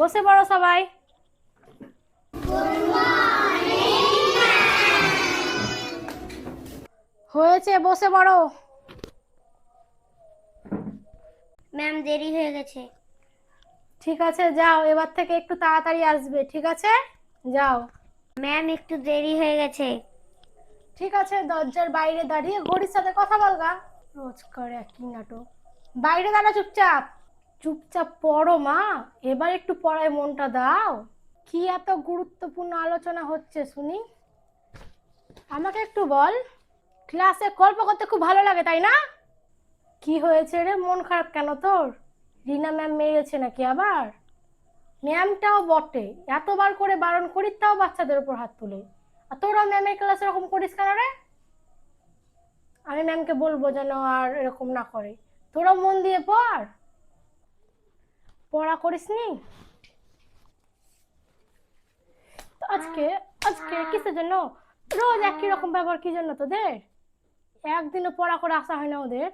বসে পড়ো সবাই। হয়েছে, বসে পড়ো। ম্যাম দেরি হয়ে গেছে। ঠিক আছে, যাও, এবার থেকে একটু তাড়াতাড়ি আসবে, ঠিক আছে? যাও। ম্যাম একটু দেরি হয়ে গেছে। ঠিক আছে, দরজার বাইরে দাঁড়িয়ে ঘড়ির সাথে কথা বলগা। রোজকার একই নাটক। বাইরে দাঁড়া, চুপচাপ। চুপচাপ পড়ো মা, এবার একটু পড়ায় মনটা দাও। কি এত গুরুত্বপূর্ণ আলোচনা হচ্ছে শুনি? আমাকে একটু বল। ক্লাসে গল্প করতে খুব ভালো লাগে, তাই না? কি হয়েছে রে, মন খারাপ কেন তোর? রিনা ম্যাম মেরেছে নাকি আবার? ম্যামটাও বটে, এতবার করে বারণ করি তাও বাচ্চাদের উপর হাত তুলে। আর তোরা ম্যামের ক্লাসে এরকম করিস কেন রে? আমি ম্যামকে বলবো যেন আর এরকম না করে। তোরা মন দিয়ে পড়। পড়া করিসনি তো আজকে? আজকে কিসের জন্য? রোজ একই রকম ব্যবহার কি জন্য তোদের? একদিনও পড়া করে আসা হয় না ওদের।